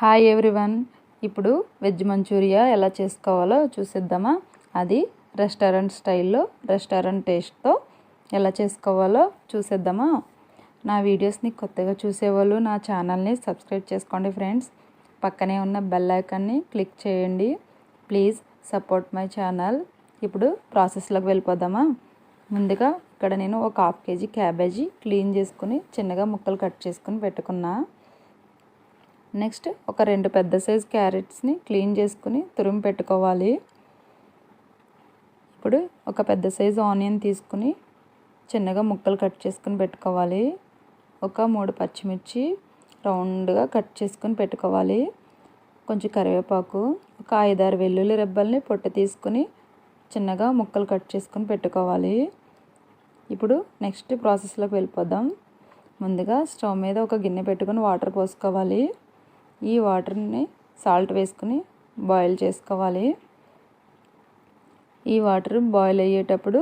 Hi everyone. ఇప్పుడు veg Manchuria ఎలా చేసుకోవాలో చూసేద్దామా. అది రెస్టారెంట్ స్టైల్లో రెస్టారెంట్ టేస్ట్తో ఎలా చేసుకోవాలో చూసేద్దామా. నా వీడియోస్ని కొత్తగా చూసేవాళ్ళు నా ఛానల్ని సబ్స్క్రైబ్ చేసుకోండి ఫ్రెండ్స్. పక్కనే ఉన్న బెల్ ఐకాన్ని క్లిక్ చేయండి. Please support my channel. ఇప్పుడు ప్రాసెస్లోకి వెళ్ళిపోదామా. ముందుగా ఇక్కడ నేను ఒక 1/2 kg క్యాబేజీ క్లీన్ చేసుకుని చిన్నగా ముక్కలు కట్ చేసుకుని పెట్టుకున్నా. నెక్స్ట్ ఒక 2 పెద్ద సైజ్ క్యారెట్స్ని క్లీన్ చేసుకుని తురిమి పెట్టుకోవాలి. ఇప్పుడు ఒక పెద్ద సైజు ఆనియన్ తీసుకుని చిన్నగా ముక్కలు కట్ చేసుకుని పెట్టుకోవాలి. ఒక 3 పచ్చిమిర్చి రౌండ్గా కట్ చేసుకుని పెట్టుకోవాలి. కొంచెం కరివేపాకు, ఒక 5-6 వెల్లుల్లి రెబ్బల్ని పొట్టు తీసుకుని చిన్నగా ముక్కలు కట్ చేసుకుని పెట్టుకోవాలి. ఇప్పుడు నెక్స్ట్ ప్రాసెస్లోకి వెళ్ళిపోదాం. ముందుగా స్టవ్ మీద ఒక గిన్నె పెట్టుకుని వాటర్ పోసుకోవాలి. ఈ వాటర్ని సాల్ట్ వేసుకుని బాయిల్ చేసుకోవాలి. ఈ వాటర్ బాయిల్ అయ్యేటప్పుడు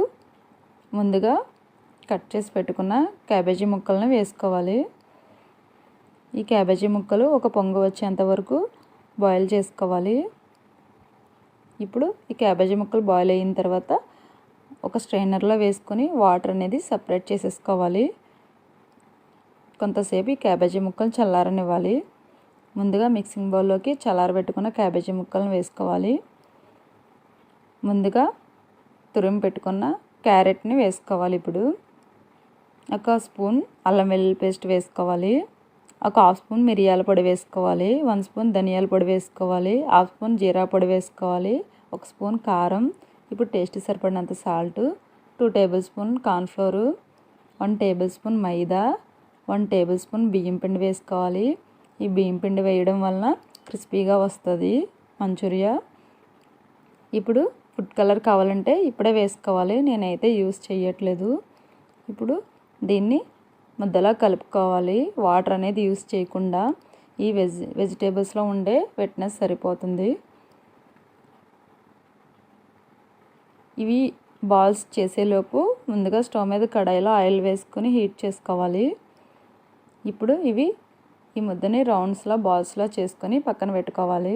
ముందుగా కట్ చేసి పెట్టుకున్న క్యాబేజీ ముక్కలను వేసుకోవాలి. ఈ క్యాబేజీ ముక్కలు ఒక పొంగు వచ్చేంత వరకు బాయిల్ చేసుకోవాలి. ఇప్పుడు ఈ క్యాబేజీ ముక్కలు బాయిల్ అయిన తర్వాత ఒక స్ట్రైనర్లో వేసుకొని వాటర్ అనేది సపరేట్ చేసేసుకోవాలి. కొంతసేపు ఈ క్యాబేజీ ముక్కలు చల్లారనివ్వాలి. ముందుగా మిక్సింగ్ బౌల్లోకి చల్లారబెట్టుకున్న క్యాబేజీ ముక్కలను వేసుకోవాలి. ముందుగా తురిమి పెట్టుకున్న క్యారెట్ని వేసుకోవాలి. ఇప్పుడు ఒక స్పూన్ అల్లం వెల్లుల్లి పేస్ట్ వేసుకోవాలి. ఒక 1/2 స్పూన్ మిరియాల పొడి వేసుకోవాలి. 1 స్పూన్ ధనియాల పొడి వేసుకోవాలి. 1/2 స్పూన్ జీరా పొడి వేసుకోవాలి. 1 స్పూన్ కారం. ఇప్పుడు టేస్ట్ సరిపడినంత salt, 2 tablespoon cornflour, 1 tablespoon maida, 1 tablespoon బియ్యం పిండి వేసుకోవాలి. ఈ బియ్యం పిండి వేయడం వలన క్రిస్పీగా వస్తుంది మంచూరియా. ఇప్పుడు ఫుడ్ కలర్ కావాలంటే ఇప్పుడే వేసుకోవాలి, నేనైతే యూస్ చేయట్లేదు. ఇప్పుడు దీన్ని ముద్దలా కలుపుకోవాలి. వాటర్ అనేది యూస్ చేయకుండా ఈ వెజిటేబుల్స్లో ఉండే వెట్నెస్ సరిపోతుంది. ఇవి బాల్స్ చేసేలోపు ముందుగా స్టవ్ మీద కడాయిలో ఆయిల్ వేసుకొని హీట్ చేసుకోవాలి. ఇప్పుడు ఈ ముద్దని రౌండ్స్లో బాల్స్లో చేసుకొని పక్కన పెట్టుకోవాలి.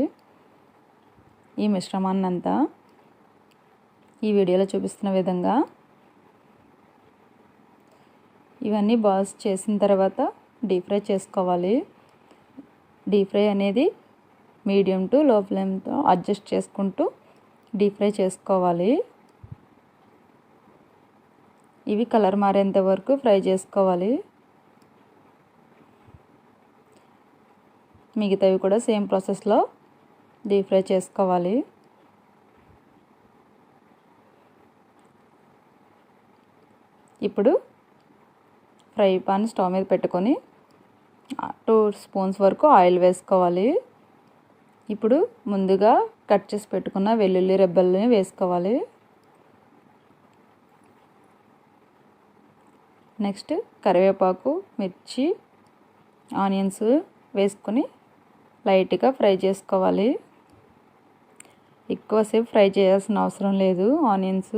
ఈ మిశ్రమాన్ని అంతా ఈ వీడియోలో చూపిస్తున్న విధంగా ఇవన్నీ బాల్స్ చేసిన తర్వాత డీప్ ఫ్రై చేసుకోవాలి. డీప్ ఫ్రై అనేది మీడియం టు లో ఫ్లేమ్తో అడ్జస్ట్ చేసుకుంటూ డీప్ ఫ్రై చేసుకోవాలి. ఇవి కలర్ మారేంత వరకు ఫ్రై చేసుకోవాలి. మిగతావి కూడా సేమ్ ప్రాసెస్లో డీప్ ఫ్రై చేసుకోవాలి. ఇప్పుడు ఫ్రై పాన్ స్టవ్ మీద పెట్టుకొని 2 స్పూన్స్ వరకు ఆయిల్ వేసుకోవాలి. ఇప్పుడు ముందుగా కట్ చేసి పెట్టుకున్న వెల్లుల్లి రెబ్బల్ని వేసుకోవాలి. నెక్స్ట్ కరివేపాకు, మిర్చి, ఆనియన్స్ వేసుకొని లైట్గా ఫ్రై చేసుకోవాలి. ఎక్కువసేపు ఫ్రై చేయాల్సిన అవసరం లేదు. ఆనియన్స్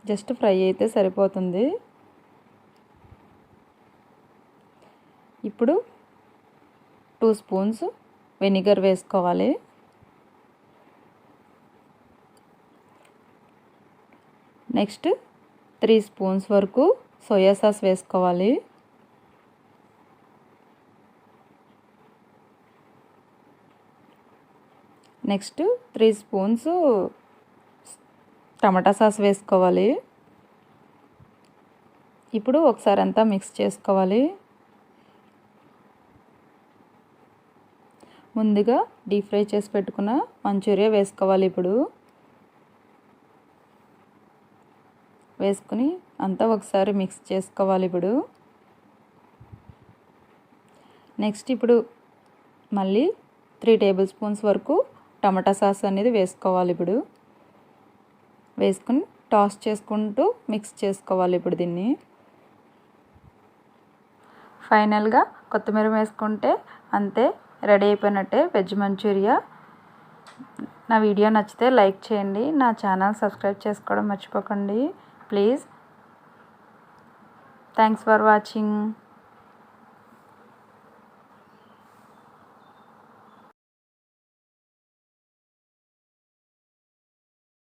జస్ట్ ఫ్రై అయితే సరిపోతుంది. ఇప్పుడు 2 స్పూన్స్ వెనిగర్ వేసుకోవాలి. నెక్స్ట్ 3 స్పూన్స్ వరకు సోయా సాస్ వేసుకోవాలి. నెక్స్ట్ 3 స్పూన్స్ టమాటా సాస్ వేసుకోవాలి. ఇప్పుడు ఒకసారి అంతా మిక్స్ చేసుకోవాలి. ముందుగా డీప్ ఫ్రై చేసి పెట్టుకున్న మంచూరియా వేసుకోవాలి. ఇప్పుడు వేసుకుని అంతా ఒకసారి మిక్స్ చేసుకోవాలి. ఇప్పుడు నెక్స్ట్ ఇప్పుడు మళ్ళీ 3 టేబుల్ స్పూన్స్ వరకు టమాటా సాస్ అనేది వేసుకోవాలి. ఇప్పుడు వేసుకుని టాస్ చేసుకుంటూ మిక్స్ చేసుకోవాలి. ఇప్పుడు దీన్ని ఫైనల్గా కొత్తిమీర వేసుకుంటే అంతే, రెడీ అయిపోయినట్టే వెజ్ మంచూరియా. నా వీడియో నచ్చితే లైక్ చేయండి. నా ఛానల్ సబ్స్క్రైబ్ చేసుకోవడం మర్చిపోకండి ప్లీజ్. Thanks for watching.